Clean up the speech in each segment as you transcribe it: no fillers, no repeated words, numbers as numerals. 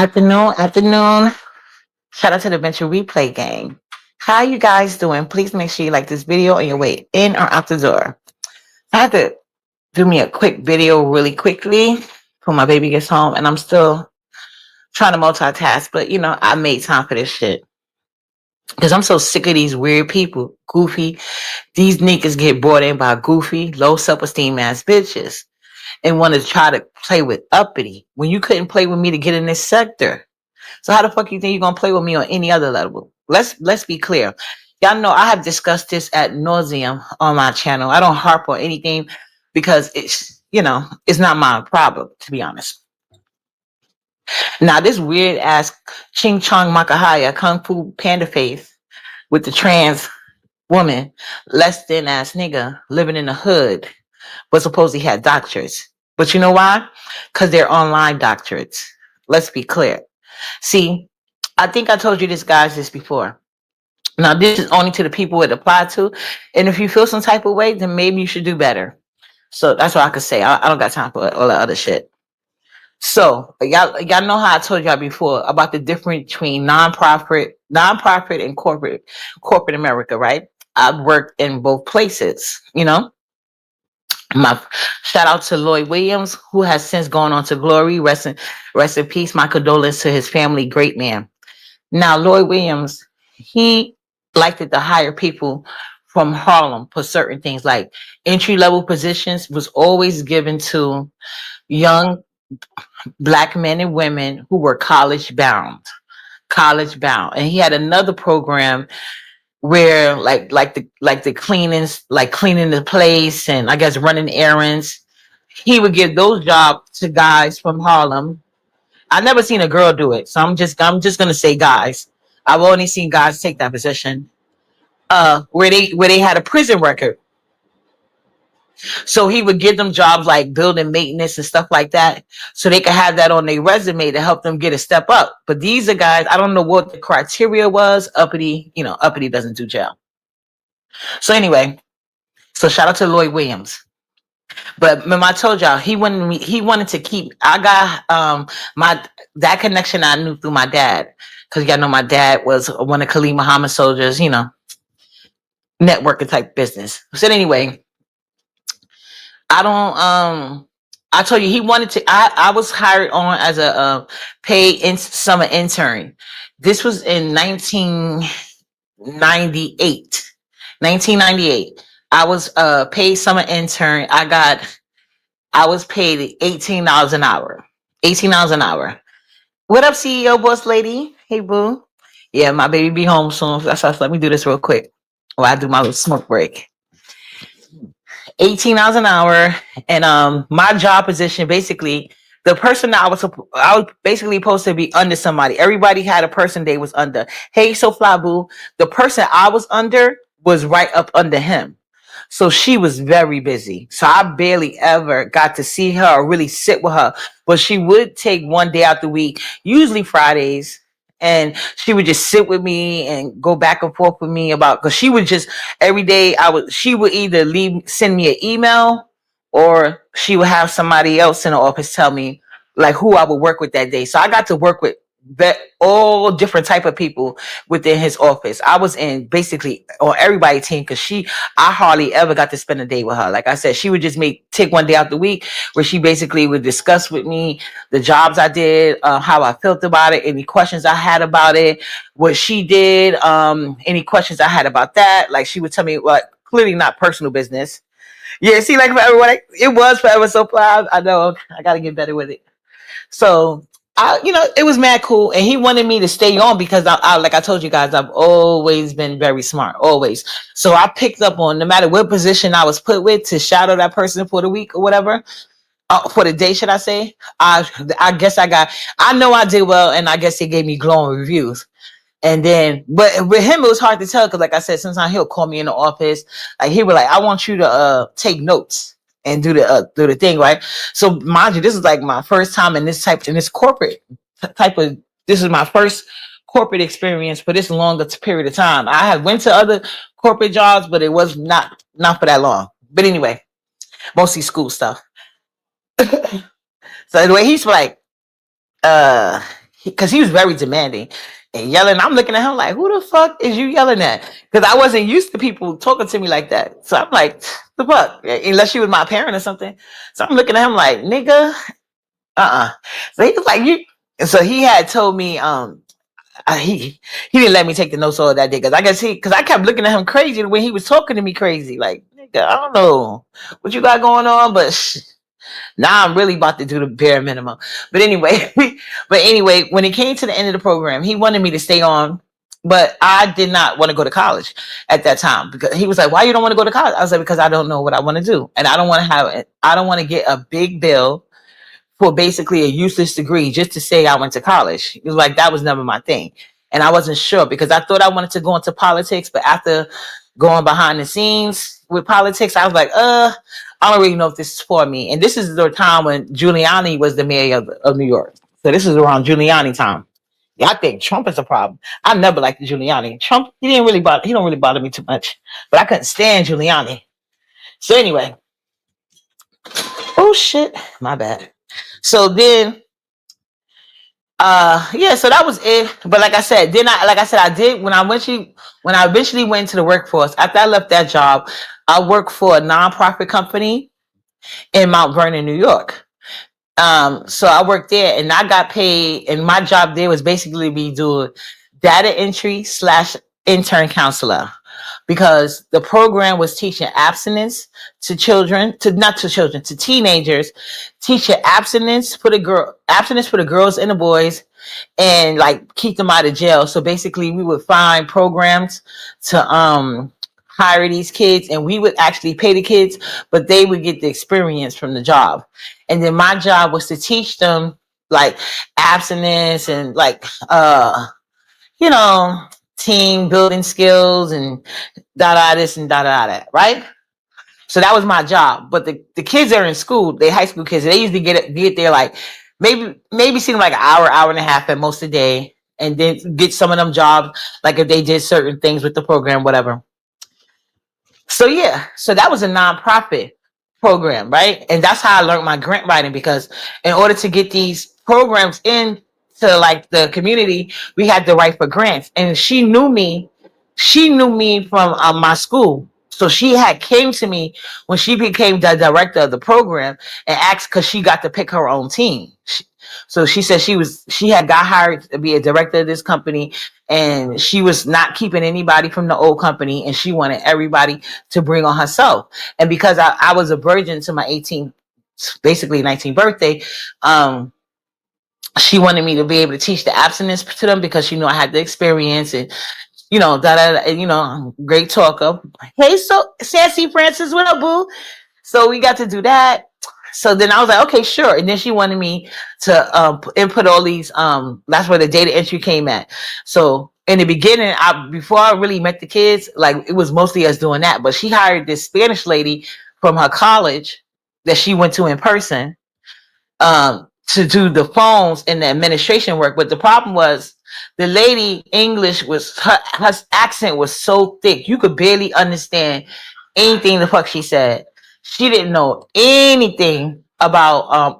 Afternoon. Shout out to the Venture Replay Gang. How you guys doing? Please make sure you like this video on your way in or out the door. I had to do me a quick video really quickly before my baby gets home, and I'm still trying to multitask, but I made time for this shit. Because I'm so sick of these weird people, goofy. These niggas get brought in by goofy, low self-esteem ass bitches and want to try to play with uppity when you couldn't play with me to get in this sector. So how the fuck you think you're gonna play with me on any other level? Let's be clear. Y'all know I have discussed this at nauseum on my channel. I don't harp on anything because it's not my problem, to be honest. Now this weird ass Ching Chong Makahaya Kung Fu Panda face with the trans woman, less than ass nigga living in the hood, but supposedly had doctorates. But you know why? Because they're online doctorates. Let's be clear. See, I think I told you this before. Now, this is only to the people it applied to. And if you feel some type of way, then maybe you should do better. So that's what I could say. I don't got time for all that other shit. So y'all know how I told y'all before about the difference between nonprofit and corporate America, right? I've worked in both places, My shout out to Lloyd Williams, who has since gone on to glory. Rest in peace. My condolences to his family. Great man. Now, Lloyd Williams, he liked to hire people from Harlem for certain things, like entry level positions was always given to young Black men and women who were college bound. And he had another program where like the cleanings, like cleaning the place and I guess running errands. He would give those jobs to guys from Harlem. I never seen a girl do it, so I'm just gonna say guys. I've only seen guys take that position. Where they had a prison record. So he would give them jobs like building maintenance and stuff like that, so they could have that on their resume to help them get a step up. But these are guys, I don't know what the criteria was. Uppity doesn't do jail. So anyway, so shout out to Lloyd Williams. But remember, I told y'all he wanted to keep. I got my that connection I knew through my dad, because y'all know my dad was one of Khalid Muhammad soldiers. Networking type business. So anyway, I don't. I told you he wanted to. I was hired on as a paid summer intern. This was in 1998. 1998. I was a paid summer intern. I was paid $18 an hour. $18 an hour. What up, CEO boss lady? Hey boo. Yeah, my baby be home soon. That's why let me do this real quick while I do my little smoke break. $18 an hour, and my job position basically, the person that I was basically supposed to be under somebody. Everybody had a person they was under. Hey, so fly boo. The person I was under was right up under him. So she was very busy. So I barely ever got to see her or really sit with her. But she would take one day out the week, usually Fridays, and she would just sit with me and go back and forth with me because she would just every day she would either send me an email, or she would have somebody else in the office tell me like who I would work with that day. So I got to work with all different type of people within his office. I was in basically on everybody's team because I hardly ever got to spend a day with her. Like I said, she would just take one day out the week where she basically would discuss with me the jobs I did, how I felt about it, any questions I had about it, what she did, any questions I had about that. Like she would tell me what clearly not personal business. Yeah, see, like for everyone, it was forever so proud. I know I got to get better with it. So it was mad cool, and he wanted me to stay on because I like I told you guys, I've always been very smart, always. So I picked up on no matter what position I was put with to shadow that person for the week or whatever, for the day, should I say? I guess I know I did well, and I guess they gave me glowing reviews. And then, but with him, it was hard to tell because, like I said, sometimes he'll call me in the office, like he was like, "I want you to take notes and do the thing, right?" So, mind you, this is like my first time in this corporate type of. This is my first corporate experience for this longer period of time. I had went to other corporate jobs, but it was not for that long. But anyway, mostly school stuff. So anyway, he's like, because he was very demanding and yelling. I'm looking at him like, who the fuck is you yelling at? Because I wasn't used to people talking to me like that. So I'm like, the fuck? Unless she was my parent or something. So I'm looking at him like, nigga, So he was like, you. And so he had told me, he didn't let me take the notes all that day because I guess because I kept looking at him crazy when he was talking to me crazy. Like, nigga, I don't know what you got going on, but now I'm really about to do the bare minimum. But anyway, when it came to the end of the program, he wanted me to stay on, but I did not want to go to college at that time because he was like, "Why you don't want to go to college?" I was like, "Because I don't know what I want to do, and I don't want to I don't want to get a big bill for basically a useless degree just to say I went to college." It was like that was never my thing, and I wasn't sure because I thought I wanted to go into politics, but after going behind the scenes with politics, I was like, I don't really know if this is for me. And this is the time when Giuliani was the mayor of New York. So this is around Giuliani time. Yeah, I think Trump is a problem. I never liked Giuliani. Trump, he don't really bother me too much. But I couldn't stand Giuliani. So anyway. Oh shit. My bad. So then yeah, so that was it. But like I said, I did when I eventually went into the workforce, after I left that job, I worked for a nonprofit company in Mount Vernon, New York. So I worked there and I got paid, and my job there was basically be doing data entry / intern counselor, because the program was teaching abstinence to teenagers, teaching abstinence for the girls and the boys, and like keep them out of jail. So basically we would find programs to hire these kids, and we would actually pay the kids, but they would get the experience from the job. And then my job was to teach them like abstinence and like you know, team building skills and this and that, right? So that was my job. But the kids that are in school, they high school kids, they usually get there like maybe seem like an hour and a half at most a day, and then get some of them jobs like if they did certain things with the program, whatever. So yeah, so that was a nonprofit program, right? And that's how I learned my grant writing, because in order to get these programs into like the community, we had to write for grants. And she knew me from my school. So she had came to me when she became the director of the program and asked, because she got to pick her own team. So she said she had got hired to be a director of this company, and she was not keeping anybody from the old company, and she wanted everybody to bring on herself. And because I was a virgin to my 18th, basically 19th birthday, she wanted me to be able to teach the abstinence to them, because she knew I had the experience, and great talker. Hey, so Sassy Francis, what up, boo? So we got to do that. So then I was like, okay, sure. And then she wanted me to input all these. That's where the data entry came at. So in the beginning, before I really met the kids, like it was mostly us doing that. But she hired this Spanish lady from her college that she went to in person to do the phones and the administration work. But the problem was the lady English was her accent was so thick you could barely understand anything the fuck she said. She didn't know anything about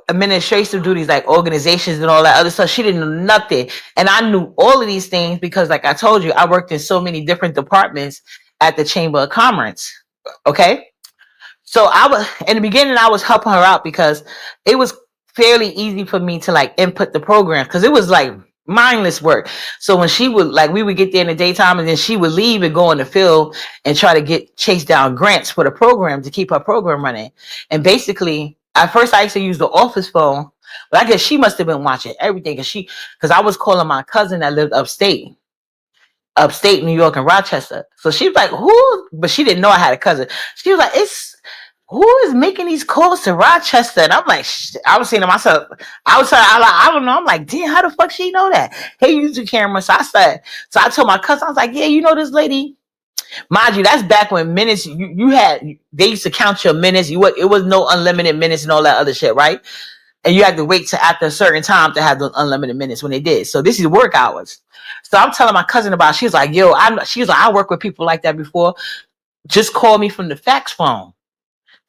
administrative duties like organizations and all that other stuff. She didn't know nothing. And I knew all of these things because, like I told you, I worked in so many different departments at the Chamber of Commerce. Okay. So in the beginning, I was helping her out because it was fairly easy for me to like input the program, because it was like mindless work. So when we would get there in the daytime, and then she would leave and go in the field and try to chase down grants for the program to keep her program running. And basically, at first I used to use the office phone, but I guess she must have been watching everything, because I was calling my cousin that lived upstate New York and Rochester. So she was like, who? But she didn't know I had a cousin. She was like, who is making these calls to Rochester? And I'm like, I was saying to myself, I don't know. I'm like, damn, how the fuck she know that? Hey, use the camera. So I told my cousin, I was like, yeah, you know this lady? Mind you, that's back when minutes, they used to count your minutes. It was no unlimited minutes and all that other shit, right? And you had to wait to after a certain time to have those unlimited minutes when they did. So this is work hours. So I'm telling my cousin about it. She was like, I work with people like that before. Just call me from the fax phone.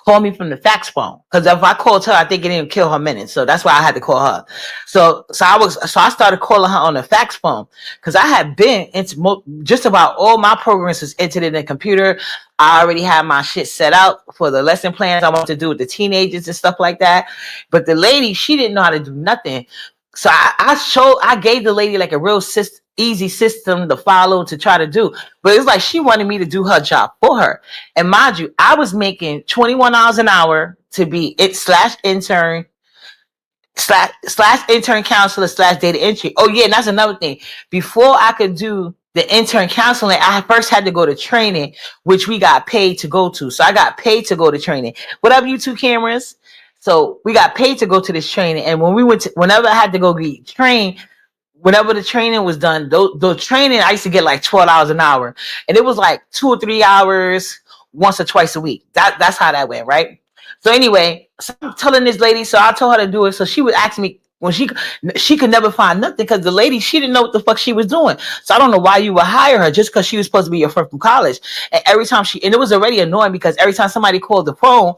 call me from the fax phone. Because if I called her, I think it didn't kill her minutes. So that's why I had to call her. So I started calling her on the fax phone because I had been into just about all my programs was entered in the computer. I already had my shit set out for the lesson plans I wanted to do with the teenagers and stuff like that. But the lady, she didn't know how to do nothing. So I gave the lady like a real easy system to follow to try to do. But it's like she wanted me to do her job for her. And mind you, I was making $21 an hour to be it slash intern counselor slash data entry. Oh yeah, and that's another thing. Before I could do the intern counseling, I first had to go to training, which we got paid to go to. So I got paid to go to training. What up, you two cameras? So we got paid to go to this training. And when we went to, whenever I had to go get trained, whenever the training was done, the training, I used to get like $12 an hour. And it was like 2 or 3 hours once or twice a week. That's how that went, right? So anyway, so I'm telling this lady, so I told her to do it. So she would ask me when she could never find nothing because the lady, she didn't know what the fuck she was doing. So I don't know why you would hire her just because she was supposed to be your friend from college. And every time and it was already annoying because every time somebody called the phone,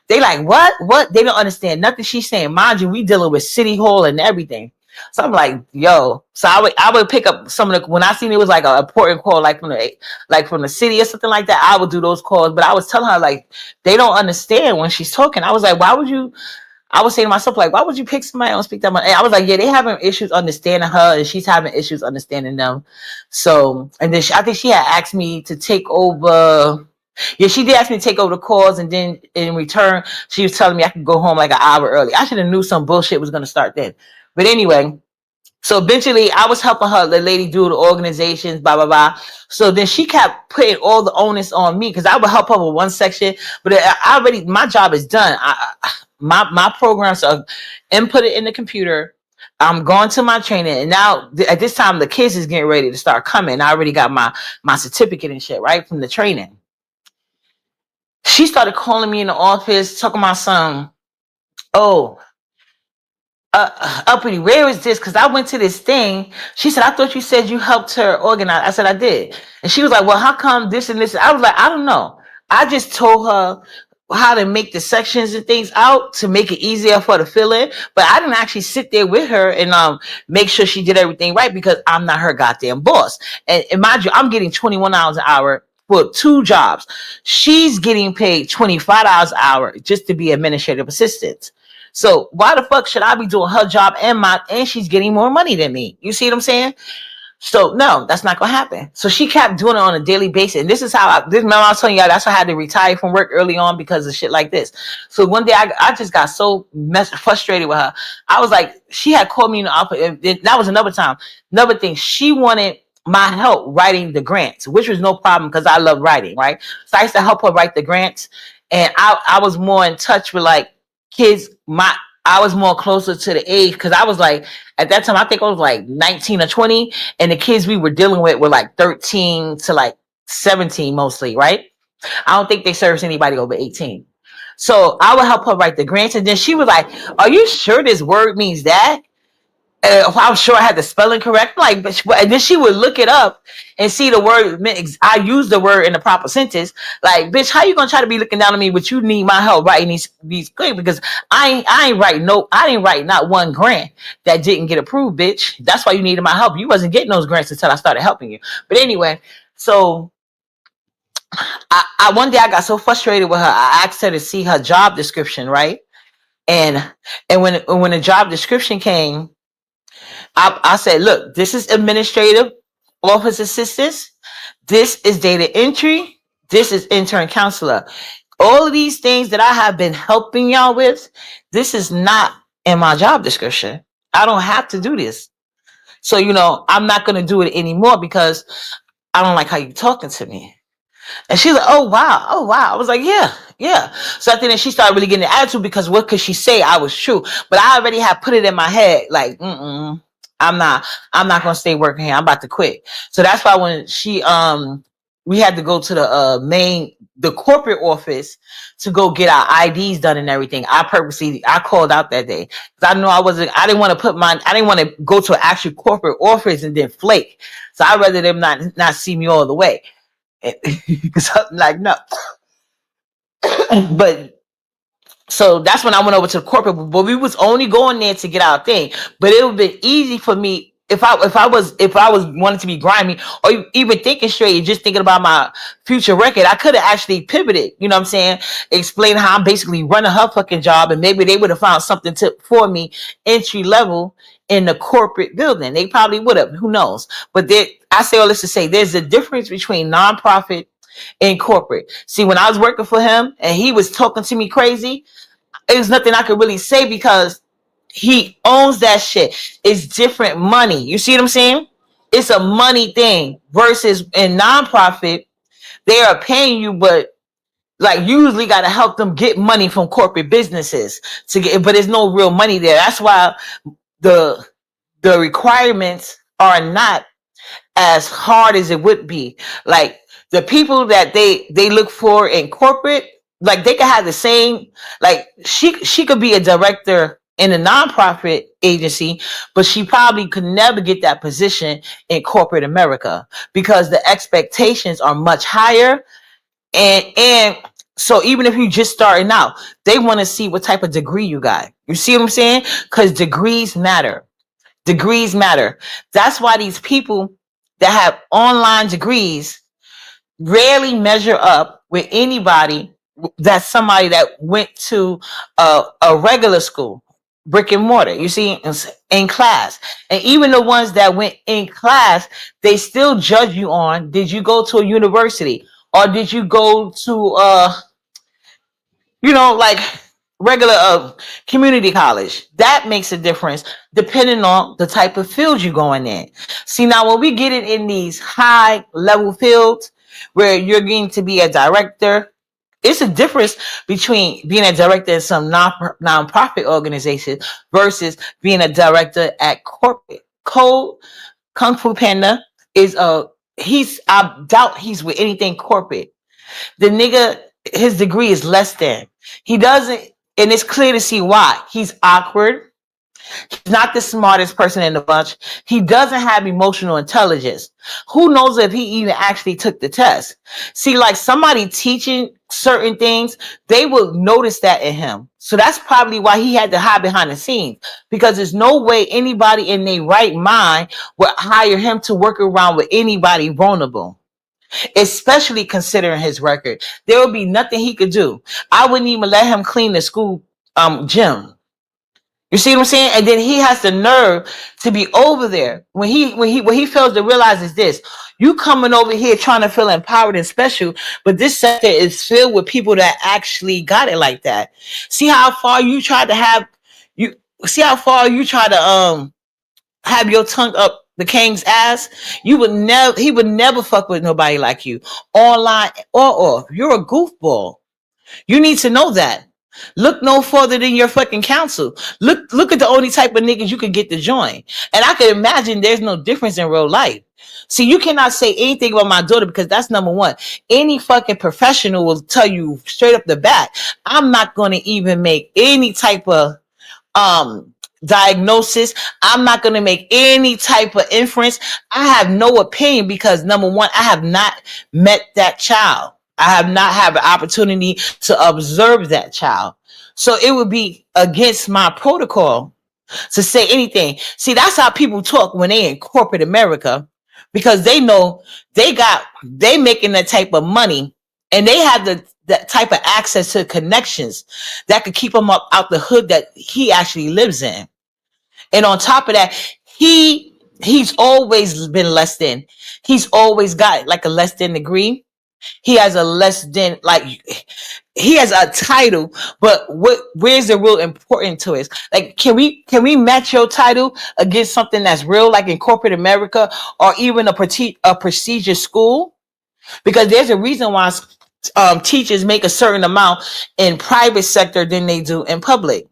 they like, what? They don't understand nothing she's saying. Mind you, we dealing with City Hall and everything. So I'm like, yo. So I would pick up some of the, when I seen it was like an important call, like from the city or something like that, I would do those calls. But I was telling her like they don't understand when she's talking. I was like, I was saying to myself, like, why would you pick somebody and speak that much? And I was like, yeah, they having issues understanding her, and she's having issues understanding them. So, and then I think she had asked me to take over. Yeah, she did ask me to take over the calls, and then in return, she was telling me I could go home like an hour early. I should have knew some bullshit was going to start then. But anyway, so eventually I was helping her, the lady, do the organizations, blah, blah, blah. So then she kept putting all the onus on me because I would help her with one section, but my job is done. My programs are inputted in the computer. I'm going to my training. And now at this time, the kids is getting ready to start coming. I already got my certificate and shit, right, from the training. She started calling me in the office, talking about some, oh, uppity, where is this? Because I went to this thing. She said, I thought you said you helped her organize. I said, I did. And she was like, well, how come this and this? I was like, I don't know. I just told her how to make the sections and things out to make it easier for her to fill in. But I didn't actually sit there with her and make sure she did everything right because I'm not her goddamn boss. And mind you, I'm getting $21 an hour for 2 jobs. She's getting paid $25 an hour just to be administrative assistant. So why the fuck should I be doing her job and she's getting more money than me? You see what I'm saying? So no, that's not gonna happen. So she kept doing it on a daily basis. And this is how remember I was telling y'all that's why I had to retire from work early on because of shit like this. So one day I just got so frustrated with her. I was like, she had called me in the office. And that was another time. Another thing, she wanted my help writing the grants, which was no problem because I love writing, right? So I used to help her write the grants. And I was more in touch with like kids. I was more closer to the age because I was like, at that time, I think I was like 19 or 20. And the kids we were dealing with were like 13 to like 17 mostly, right? I don't think they service anybody over 18. So I would help her write the grants. And then she was like, are you sure this word means that? I was sure I had the spelling correct. Like, and then she would look it up and see the word. I used the word in the proper sentence. Like, bitch, how you gonna try to be looking down on me? But you need my help writing these things because I didn't write not one grant that didn't get approved, bitch. That's why you needed my help. You wasn't getting those grants until I started helping you. But anyway, so I one day I got so frustrated with her. I asked her to see her job description, right? And when the job description came. I said, look, this is administrative office assistance. This is data entry. This is intern counselor. All of these things that I have been helping y'all with, this is not in my job description. I don't have to do this. So, I'm not going to do it anymore because I don't like how you're talking to me. And she's like, oh, wow. I was like, yeah. So I think that she started really getting the attitude because what could she say? I was true. But I already had put it in my head, like, I'm not going to stay working here. I'm about to quit. So that's why when we had to go to the corporate office to go get our IDs done and everything. I called out that day because I know I didn't want to go to an actual corporate office and then flake. So I'd rather them not see me all the way. Like, no. But So that's when I went over to the corporate, but we was only going there to get our thing. But it would have been easy for me if I was wanting to be grimy or even thinking straight, just thinking about my future record. I could have actually pivoted. You know what I'm saying? Explain how I'm basically running her fucking job, and maybe they would have found something for me entry level in the corporate building. They probably would have. Who knows? But I say all this to say there's a difference between nonprofit and corporate. See, when I was working for him and he was talking to me crazy, there's nothing I could really say because he owns that shit. It's different money. You see what I'm saying? It's a money thing versus in nonprofit, they are paying you, but like usually got to help them get money from corporate businesses to get, but there's no real money there. That's why the the requirements are not as hard as it would be. Like the people that they look for in corporate, like they could have the same, like she could be a director in a nonprofit agency, but she probably could never get that position in corporate America because the expectations are much higher. And so even if you just starting out, they want to see what type of degree you got. You see what I'm saying? Because degrees matter. Degrees matter. That's why these people that have online degrees rarely measure up with anybody that's somebody that went to a regular school, brick and mortar. You see, in class. And even the ones that went in class, they still judge you on, did you go to a university or did you go to like regular community college? That makes a difference depending on the type of field you're going in. See, now when we get it in these high level fields where you're going to be a director, it's a difference between being a director in some non-profit organization versus being a director at corporate. Code Kung Fu Panda is I doubt he's with anything corporate. The nigga, his degree is less than. He doesn't, and it's clear to see why. He's awkward. He's not the smartest person in the bunch. He doesn't have emotional intelligence. Who knows if he even actually took the test? See, like somebody teaching certain things, they will notice that in him. So that's probably why he had to hide behind the scenes, because there's no way anybody in their right mind would hire him to work around with anybody vulnerable, especially considering his record. There would be nothing he could do. I wouldn't even let him clean the school gym. You see what I'm saying? And then he has the nerve to be over there when he fails to realize is this: you coming over here trying to feel empowered and special, but this sector is filled with people that actually got it like that. See how far you try to have you see how far you try to have your tongue up the king's ass. He would never fuck with nobody like you, online or off. You're a goofball. You need to know that. Look no further than your fucking counsel. Look at the only type of niggas you could get to join. And I can imagine there's no difference in real life. See, you cannot say anything about my daughter because that's number one. Any fucking professional will tell you straight up the bat, I'm not going to even make any type of diagnosis. I'm not going to make any type of inference. I have no opinion because number one, I have not met that child. I have not had the opportunity to observe that child. So it would be against my protocol to say anything. See, that's how people talk when they in corporate America, because they know they making that type of money, and they have that type of access to connections that could keep them up out the hood that he actually lives in. And on top of that, he's always been less than. He's always got like a less than degree. He has a less than, like, he has a title, but where's the real important to it? Like, can we match your title against something that's real, like in corporate America or even a prestigious school? Because there's a reason why teachers make a certain amount in private sector than they do in public.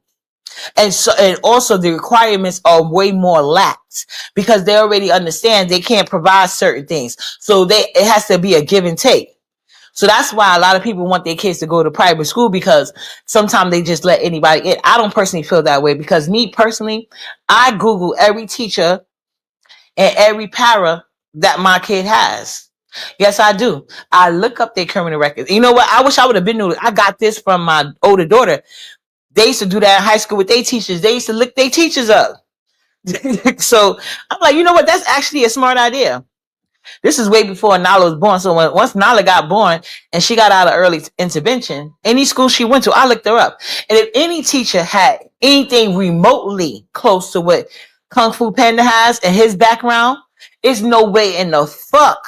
And also the requirements are way more lax because they already understand they can't provide certain things. So it has to be a give and take. So that's why a lot of people want their kids to go to private school, because sometimes they just let anybody in. I don't personally feel that way, because me personally, I Google every teacher and every para that my kid has. Yes, I do. I look up their criminal records. You know what? I wish I would have been new. I got this from my older daughter. They used to do that in high school with their teachers. They used to lick their teachers up. So I'm like, you know what? That's actually a smart idea. This is way before Nala was born. So once Nala got born and she got out of early intervention, any school she went to, I looked her up. And if any teacher had anything remotely close to what Kung Fu Panda has in his background, there's no way in the fuck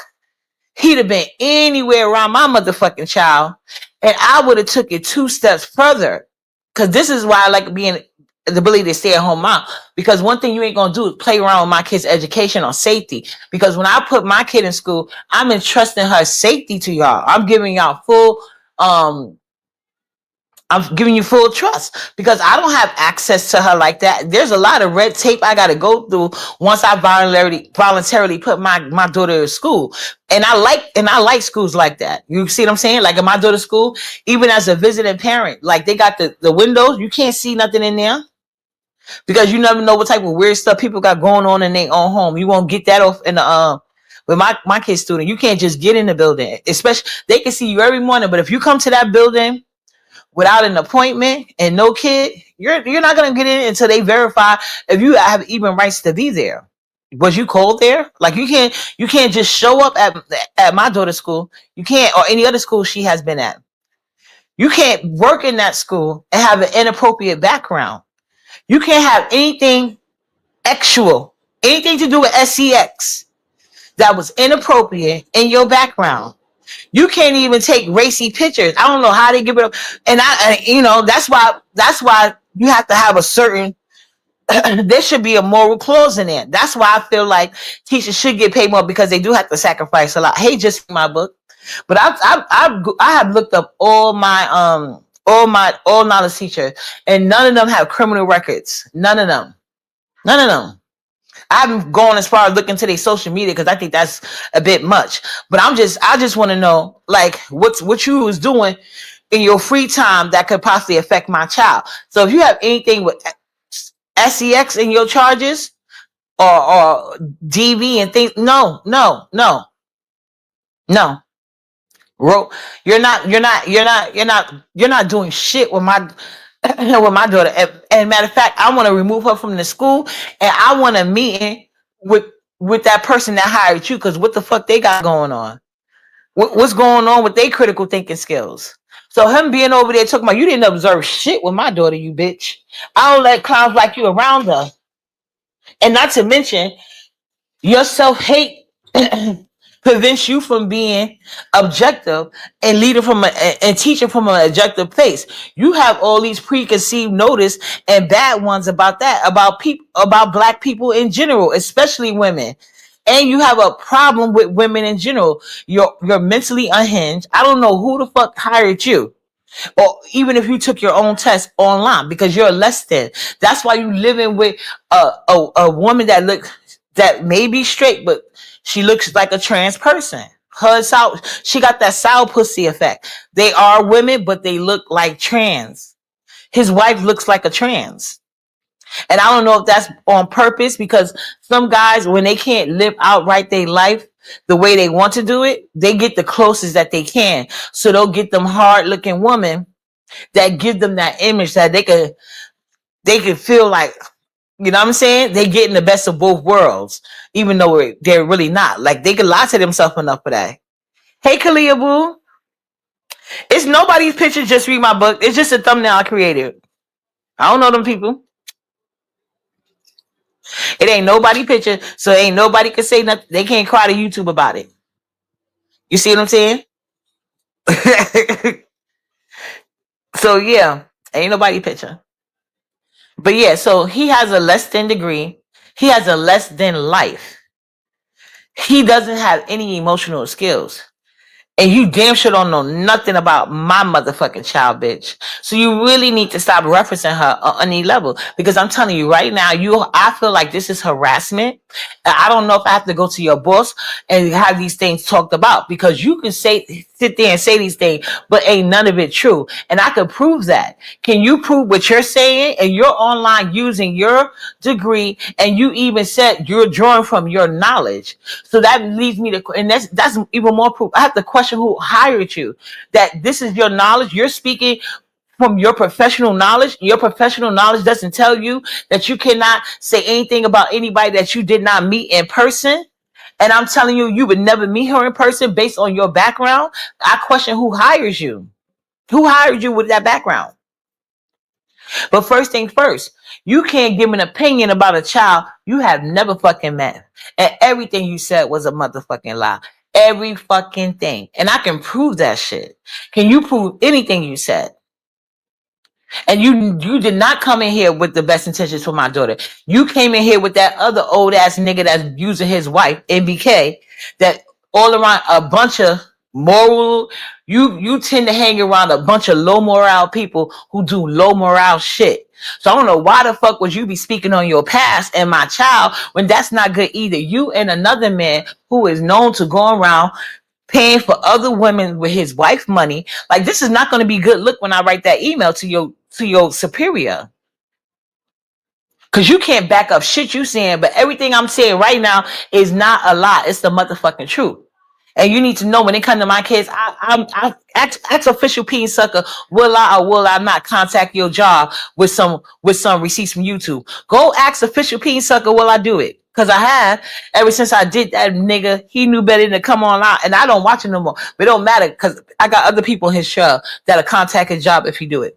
he'd have been anywhere around my motherfucking child. And I would have took it 2 steps further. Because this is why I like being the ability to stay at home mom. Because one thing you ain't gonna do is play around with my kid's education or safety. Because when I put my kid in school, I'm entrusting her safety to y'all. I'm giving y'all full I'm giving you full trust because I don't have access to her like that. There's a lot of red tape I got to go through once I voluntarily put my daughter to school. And I like schools like that. You see what I'm saying? Like in my daughter's school, even as a visiting parent, like they got the windows, you can't see nothing in there because you never know what type of weird stuff people got going on in their own home. You won't get that off in the with my kid's student. You can't just get in the building, especially they can see you every morning. But if you come to that building without an appointment and no kid, you're not gonna get in until they verify if you have even rights to be there. Was you called there? Like you can't just show up at my daughter's school. You can't, or any other school she has been at. You can't work in that school and have an inappropriate background. You can't have anything actual, anything to do with SEX that was inappropriate in your background. You can't even take racy pictures. I don't know how they give it up. And that's why you have to have a certain, there should be a moral clause in there. That's why I feel like teachers should get paid more because they do have to sacrifice a lot. Hey, just my book. But I have looked up all knowledge teachers and none of them have criminal records. None of them. I haven't gone as far as looking to their social media because I think that's a bit much. But I just want to know like what you was doing in your free time that could possibly affect my child. So if you have anything with SEX in your charges or DV and things, no. You're not doing shit with my with my daughter. And matter of fact, I want to remove her from the school and I want a meeting with that person that hired you because what the fuck they got going on? What's going on with their critical thinking skills? So him being over there talking about you didn't observe shit with my daughter, you bitch. I don't let clowns like you around her. And not to mention your self-hate prevents you from being objective and leading and teaching from an objective place. You have all these preconceived notice and bad ones about people, about black people in general, especially women. And you have a problem with women in general. You're mentally unhinged. I don't know who the fuck hired you. Or even if you took your own test online because you're less than. That's why you living with a woman that may be straight, but she looks like a trans person. She got that sour pussy effect. They are women, but they look like trans. His wife looks like a trans. And I don't know if that's on purpose because some guys, when they can't live outright their life the way they want to do it, they get the closest that they can. So they'll get them hard looking women that give them that image that they could feel like, you know what I'm saying? They getting the best of both worlds, even though they're really not. Like they could lie to themselves enough for that. Hey, Kalia Boo. It's nobody's picture. Just read my book. It's just a thumbnail I created. I don't know them people. It ain't nobody picture, so ain't nobody can say nothing. They can't cry to YouTube about it. You see what I'm saying? So yeah, ain't nobody picture. But yeah, so he has a less than degree. He has a less than life. He doesn't have any emotional skills. And you damn sure don't know nothing about my motherfucking child, bitch. So you really need to stop referencing her on any level. Because I'm telling you right now, I feel like this is harassment. And I don't know if I have to go to your boss and have these things talked about. Because you can sit there and say these things, but ain't none of it true. And I could prove that. Can you prove what you're saying? And you're online using your degree, and you even said you're drawing from your knowledge. So that leads me to, and that's even more proof. I have to question who hired you. That this is your knowledge. You're speaking from your professional knowledge. Your professional knowledge doesn't tell you that you cannot say anything about anybody that you did not meet in person. And I'm telling you, you would never meet her in person based on your background. I question who hires you. Who hired you with that background? But first thing first, you can't give an opinion about a child you have never fucking met. And everything you said was a motherfucking lie. Every fucking thing. And I can prove that shit. Can you prove anything you said? And you did not come in here with the best intentions for my daughter. You came in here with that other old ass nigga that's using his wife, MBK, that all around a bunch of moral. You tend to hang around a bunch of low morale people who do low morale shit. So I don't know why the fuck would you be speaking on your past and my child when that's not good either. You and another man who is known to go around paying for other women with his wife's money. Like, this is not going to be good look when I write that email to your superior. Because you can't back up shit you saying, but everything I'm saying right now is not a lie. It's the motherfucking truth. And you need to know when it comes to my kids, I ask official Peen Sucker, will I or will I not contact your job with some receipts from YouTube? Go ask official Peen Sucker, will I do it? Because I have. Ever since I did that, nigga, he knew better than to come on out. And I don't watch it no more. But it don't matter because I got other people in his show that'll contact his job if he do it.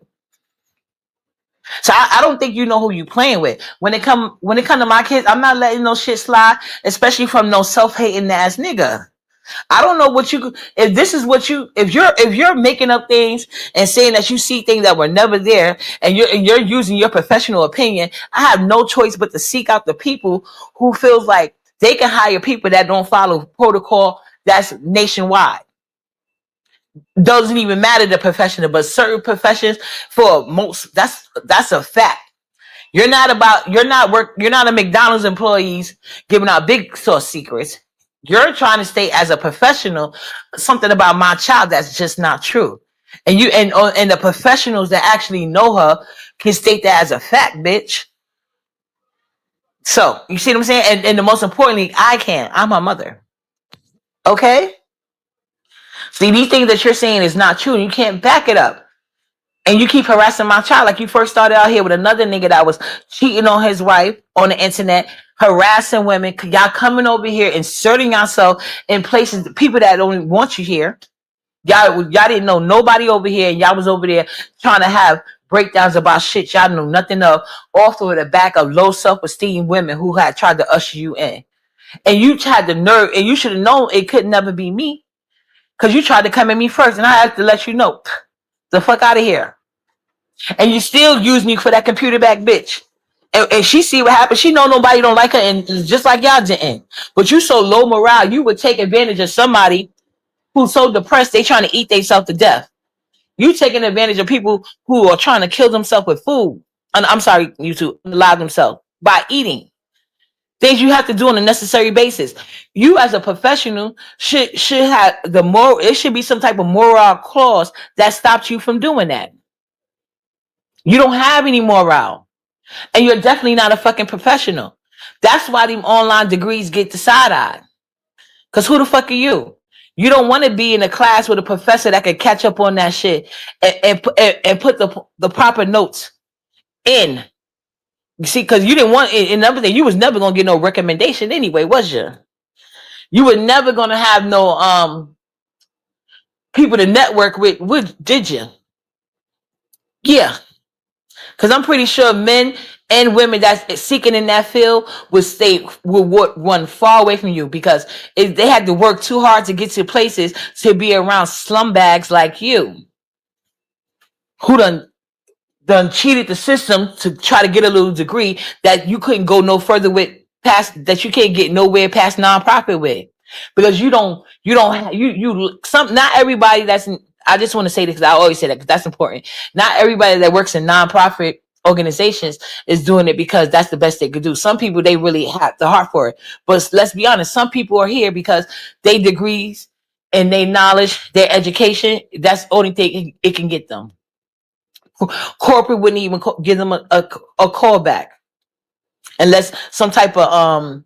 So I don't think you know who you playing with. When it come to my kids, I'm not letting no shit slide, especially from no self-hating ass nigga. I don't know what you, if this is what you, if you're making up things and saying that you see things that were never there and you're using your professional opinion, I have no choice but to seek out the people who feels like they can hire people that don't follow protocol that's nationwide. Doesn't even matter the profession, but certain professions for most, that's a fact. You're not a McDonald's employees giving out big source secrets. You're trying to stay as a professional, something about my child that's just not true. And and the professionals that actually know her can state that as a fact, bitch. So you see what I'm saying? And the most importantly, I'm her mother. Okay? See, these things that you're saying is not true. You can't back it up. And you keep harassing my child like you first started out here with another nigga that was cheating on his wife on the internet, harassing women. Y'all coming over here, inserting yourself in places, people that don't want you here. Y'all didn't know nobody over here. And y'all was over there trying to have breakdowns about shit y'all knew nothing of, off of the back of low self-esteem women who had tried to usher you in. And you had the nerve, and you should have known it could never be me. Because you tried to come at me first, and I had to let you know. The fuck out of here. And you still use me for that computer back bitch. And she see what happened. She know nobody don't like her, and just like y'all didn't. But you so low morale, you would take advantage of somebody who's so depressed they trying to eat themselves to death. You taking advantage of people who are trying to kill themselves with food. And I'm sorry, you two, allow themselves by eating. Things you have to do on a necessary basis. You as a professional should have the moral, it should be some type of moral clause that stops you from doing that. You don't have any morale. And you're definitely not a fucking professional. That's why them online degrees get the side eye. Because who the fuck are you? You don't want to be in a class with a professor that can catch up on that shit and put the proper notes in. You see, because you didn't want, another thing, you was never going to get no recommendation anyway, was you? You were never going to have no people to network with, did you? Yeah. Because I'm pretty sure men and women that's seeking in that field would run far away from you, because they had to work too hard to get to places to be around slumbags like you, who done cheated the system to try to get a little degree that you couldn't go no further with, past that you can't get nowhere past nonprofit with, because not everybody that's in, I just want to say this because I always say that because that's important. Not everybody that works in nonprofit organizations is doing it because that's the best they could do. Some people, they really have the heart for it. But let's be honest, some people are here because they degrees and they knowledge, their education, that's the only thing it can get them. Corporate wouldn't even give them a call back unless some type of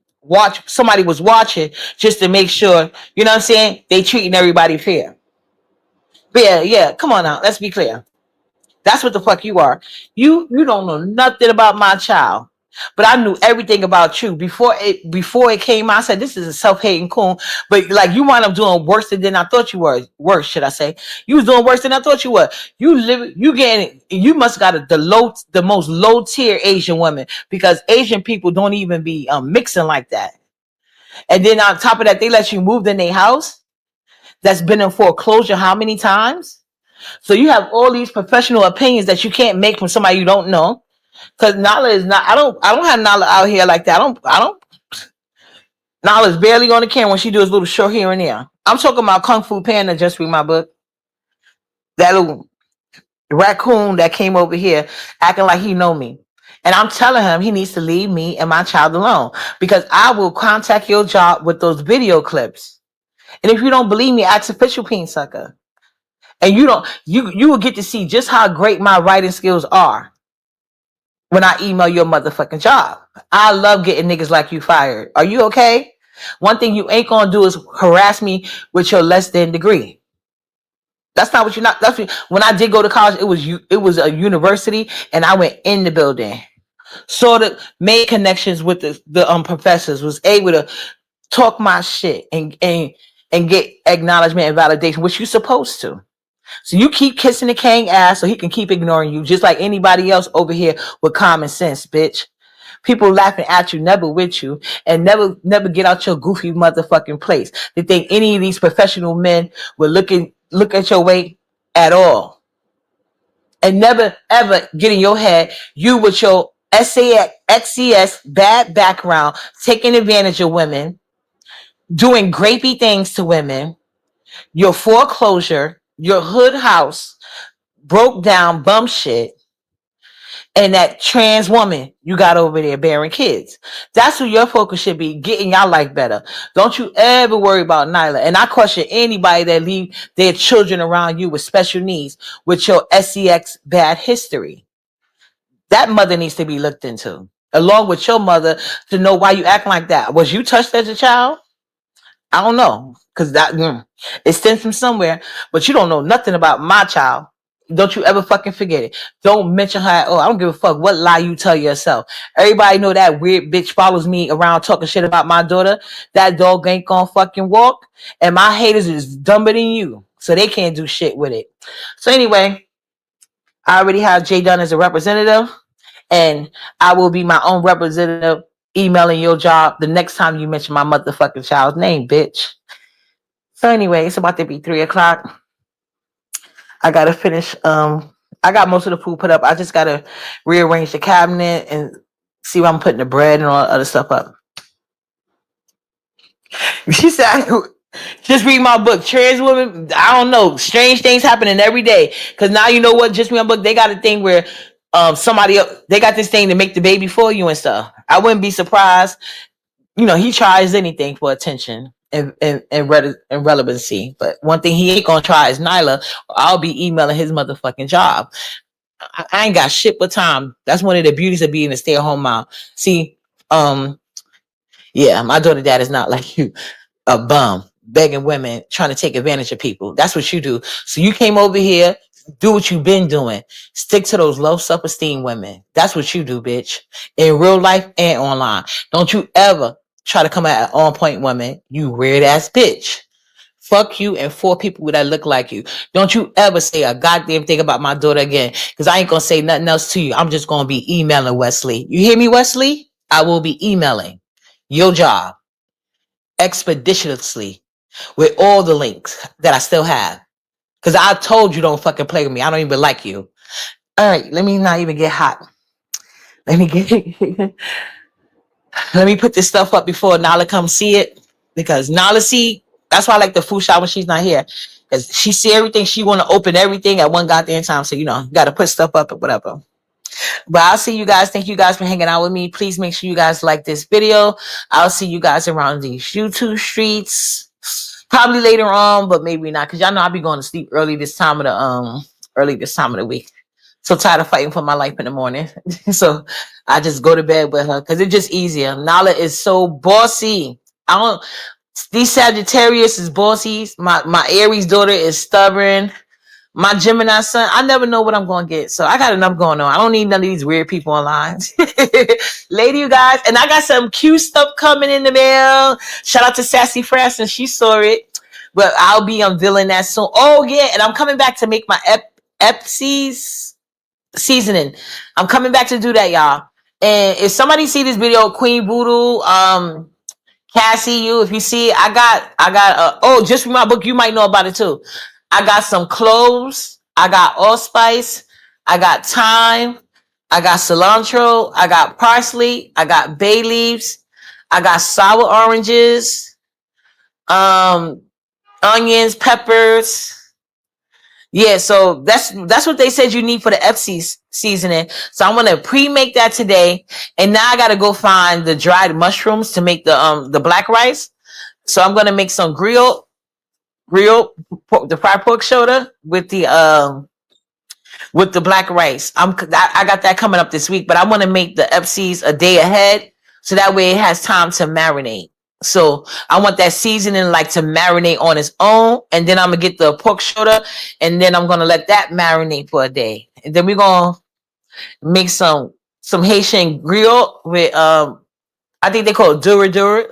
somebody was watching just to make sure, you know what I'm saying, they treating everybody fair. But yeah, come on now, let's be clear. That's what the fuck you are. You don't know nothing about my child. But I knew everything about you before it came out. I said, this is a self-hating coon. But like you wound up doing worse than I thought you were. Worse, should I say. You was doing worse than I thought you were. You must got the most low tier Asian woman, because Asian people don't even be mixing like that. And then on top of that, they let you move in their house that's been in foreclosure how many times? So you have all these professional opinions that you can't make from somebody you don't know. Because Nala is not. I don't have Nala out here like that. I don't. Nala's barely on the camera when she do his little show here and there. I'm talking about Kung Fu Panda. Just read my book. That little raccoon that came over here acting like he know me. And I'm telling him he needs to leave me and my child alone, because I will contact your job with those video clips. And if you don't believe me, ask Official Peen Sucker. And you will get to see just how great my writing skills are when I email your motherfucking job. I love getting niggas like you fired. Are you okay? One thing you ain't gonna do is harass me with your less than degree. That's not what you're not. That's what, when I did go to college, it was a university, and I went in the building, sort of made connections with the professors, was able to talk my shit and get acknowledgement and validation, which you're supposed to. So you keep kissing the king ass so he can keep ignoring you, just like anybody else over here with common sense, bitch. People laughing at you, never with you, and never get out your goofy motherfucking place. They think any of these professional men will look at your way at all. And never ever get in your head, you with your XCS bad background, taking advantage of women, doing grapey things to women, your foreclosure, your hood house, broke down bum shit, and that trans woman you got over there bearing kids. That's who your focus should be, getting y'all life better. Don't you ever worry about Nyla. And I question anybody that leave their children around you with special needs with your SEX bad history. That mother needs to be looked into, along with your mother, to know why you acting like that. Was you touched as a child? I don't know, because it stems from somewhere, but you don't know nothing about my child. Don't you ever fucking forget it. Don't mention her at all. I don't give a fuck what lie you tell yourself. Everybody know that weird bitch follows me around talking shit about my daughter. That dog ain't gonna fucking walk. And my haters is dumber than you, so they can't do shit with it. So anyway, I already have Jay Dunn as a representative, and I will be my own representative emailing your job the next time you mention my motherfucking child's name, bitch. So anyway, it's about to be 3:00. I gotta finish. I got most of the food put up. I just gotta rearrange the cabinet and see where I'm putting the bread and all the other stuff up. She said, just read my book. Trans women, I don't know. Strange things happening every day. Cause now you know what? Just read my book. They got a thing where somebody else, they got this thing to make the baby for you and stuff. I wouldn't be surprised. You know, he tries anything for attention and relevancy. But one thing he ain't gonna try is Nyla. I'll be emailing his motherfucking job. I ain't got shit but time. That's one of the beauties of being a stay-at-home mom. See, yeah, my daughter dad is not like you, a bum, begging women, trying to take advantage of people. That's what you do. So you came over here, do what you've been doing. Stick to those low self-esteem women. That's what you do, bitch. In real life and online. Don't you ever try to come at on point women, you weird ass bitch. Fuck you and 4 people that look like you. Don't you ever say a goddamn thing about my daughter again, because I ain't gonna say nothing else to you. I'm just gonna be emailing Wesley. You hear me, Wesley? I will be emailing your job expeditiously with all the links that I still have. Because I told you don't fucking play with me. I don't even like you. All right, let me not even get hot. Let me put this stuff up before Nala comes see it. Because Nala see, that's why I like the food shop when she's not here. Because she see everything. She want to open everything at one goddamn time. So, you know, got to put stuff up or whatever. But I'll see you guys. Thank you guys for hanging out with me. Please make sure you guys like this video. I'll see you guys around these YouTube streets. Probably later on, but maybe not. Because y'all know I'll be going to sleep early this time of the week. So tired of fighting for my life in the morning. So I just go to bed with her because it's just easier. Nala is so bossy. These Sagittarius is bossy. My Aries daughter is stubborn. My Gemini son, I never know what I'm going to get. So I got enough going on. I don't need none of these weird people online. Lady, you guys. And I got some cute stuff coming in the mail. Shout out to Sassy Franson. She saw it. But I'll be unveiling that soon. Oh, yeah. And I'm coming back to make my Epsi's seasoning. I'm coming back to do that, y'all. And if somebody see this video, Queen Voodoo, Cassie, you, if you see, oh, just from my book, you might know about it too. I got some cloves, I got allspice, I got thyme, I got cilantro, I got parsley, I got bay leaves, I got sour oranges, onions, peppers. Yeah, so that's what they said you need for the FC seasoning. So I'm gonna pre-make that today, and now I gotta go find the dried mushrooms to make the black rice. So I'm gonna make some grilled the fried pork shoulder with the black rice. I got that coming up this week, but I want to make the FCs a day ahead so that way it has time to marinate. So I want that seasoning like to marinate on its own, and then I'm gonna get the pork shoulder, and then I'm gonna let that marinate for a day, and then we're gonna make some Haitian griot with I think they call it dura dura.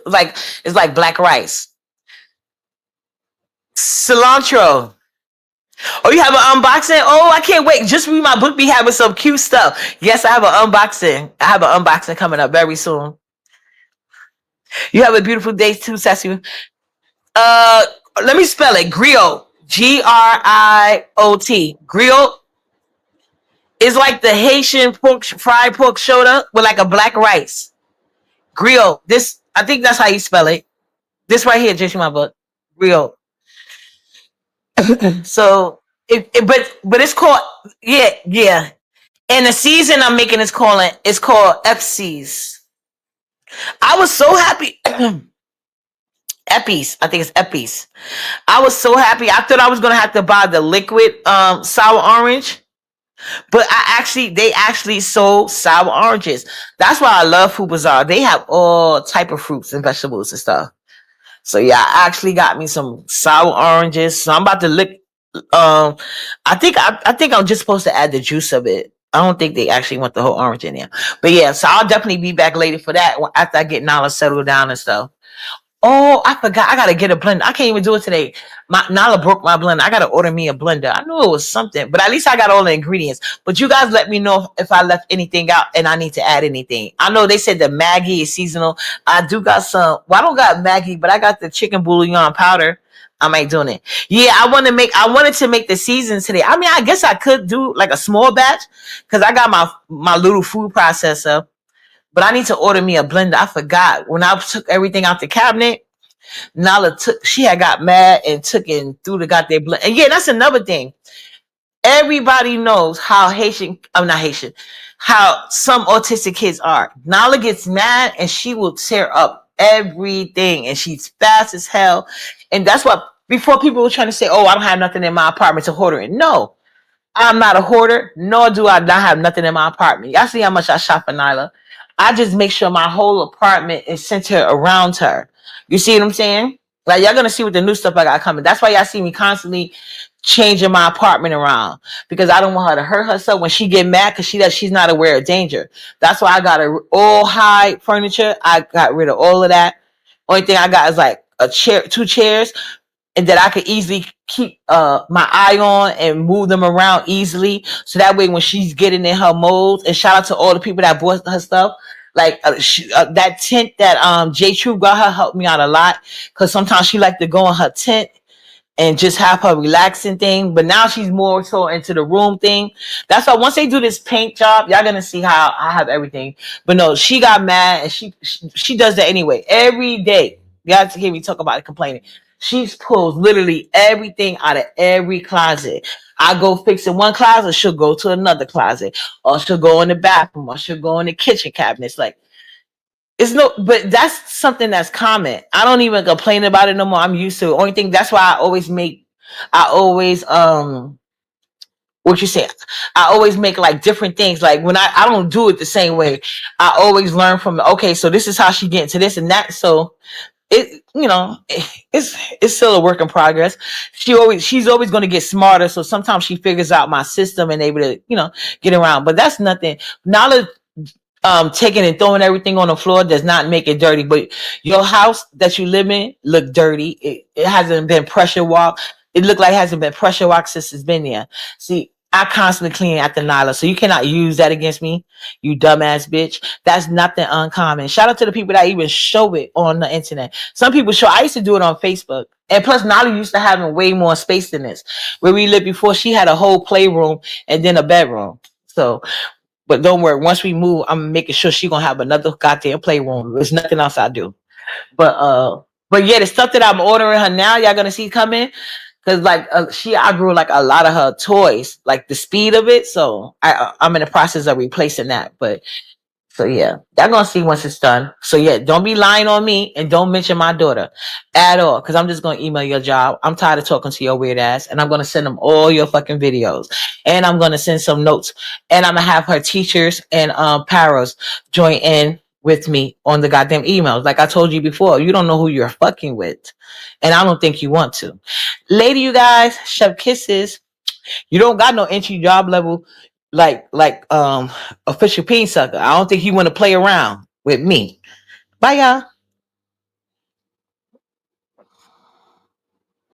It's like black rice, cilantro. Oh, you have an unboxing? Oh, I can't wait. Just read my book. Be having some cute stuff. Yes, I have an unboxing. I have an unboxing coming up very soon. You have a beautiful day too, Sassy. Let me spell it. Griot. Griot. Griot is like the Haitian fried pork shoulder with like a black rice. Griot. This, I think that's how you spell it. This right here, just in my book. Griot. So, but it's called, yeah. And the season I'm making is called FC's. I was so happy. Eppies. I think it's Eppies. I was so happy. I thought I was gonna have to buy the liquid sour orange. But they actually sold sour oranges. That's why I love Food Bazaar. They have all type of fruits and vegetables and stuff. So yeah, I actually got me some sour oranges. So I'm about to lick. I think I'm just supposed to add the juice of it. I don't think they actually want the whole orange in there. But yeah, so I'll definitely be back later for that after I get Nala settled down and stuff. Oh, I forgot. I gotta get a blender. I can't even do it today. Nala broke my blender. I gotta order me a blender. I knew it was something, but at least I got all the ingredients. But you guys let me know if I left anything out and I need to add anything. I know they said the Maggi is seasonal. I do got some. Well, I don't got Maggi, but I got the chicken bouillon powder. I might doing it. Yeah, I wanted to make the seasons today. I mean, I guess I could do like a small batch because I got my little food processor. But I need to order me a blender. I forgot when I took everything out the cabinet. Nala she had got mad and took it and threw the goddamn blender. And yeah, that's another thing. Everybody knows how how some autistic kids are. Nala gets mad and she will tear up everything, and she's fast as hell. And that's what before people were trying to say, "Oh, I don't have nothing in my apartment to hoarder in." No, I'm not a hoarder, nor do I not have nothing in my apartment. Y'all see how much I shop for Nyla. I just make sure my whole apartment is centered around her. You see what I'm saying? Like, y'all gonna see what the new stuff I got coming. That's why y'all see me constantly changing my apartment around, because I don't want her to hurt herself when she get mad because she's not aware of danger. That's why I got all high furniture. I got rid of all of that. Only thing I got is like a chair, 2 chairs, and that I could easily keep my eye on and move them around easily. So that way when she's getting in her molds, and shout out to all the people that bought her stuff. Like that tent that J True got her helped me out a lot, because sometimes she like to go in her tent and just have her relaxing thing. But now she's more so into the room thing. That's why once they do this paint job, y'all gonna see how I have everything. But no, she got mad, and she does that anyway every day. You have to hear me talk about it, complaining. She pulls literally everything out of every closet. I go fix in one closet, she'll go to another closet, or she'll go in the bathroom, or she'll go in the kitchen cabinets. Like, it's no, but that's something that's common. I don't even complain about it no more. I'm used to it. Only thing, that's why I always what you say, I always make like different things. Like when I don't do it the same way. I always learn from, okay, so this is how she get into this and that. So it, it's still a work in progress. She's always going to get smarter. So sometimes she figures out my system and able to, get around. But that's nothing. Knowledge, taking and throwing everything on the floor does not make it dirty. But your house that you live in look dirty. It hasn't been pressure washed. It looked like it hasn't been pressure washed since it's been there. See, I constantly clean after Nyla, so you cannot use that against me, you dumbass bitch. That's nothing uncommon. Shout out to the people that even show it on the internet. Some people show. I used to do it on Facebook, and plus Nyla used to having way more space than this. Where we lived before, she had a whole playroom and then a bedroom. So, but don't worry. Once we move, I'm making sure she gonna have another goddamn playroom. There's nothing else I do. But yeah, the stuff that I'm ordering her now, y'all gonna see coming. Cause like she outgrew like a lot of her toys, like the speed of it. So I'm in the process of replacing that. But so yeah, y'all gonna see once it's done. So yeah, don't be lying on me and don't mention my daughter at all. Cause I'm just gonna email your job. I'm tired of talking to your weird ass, and I'm gonna send them all your fucking videos, and I'm gonna send some notes, and I'm gonna have her teachers and paras join in with me on the goddamn emails. Like I told you before, you don't know who you're fucking with, and I don't think you want to. Lady, you guys, chef kisses. You don't got no entry job level like official peen sucker. I don't think you want to play around with me. Bye y'all.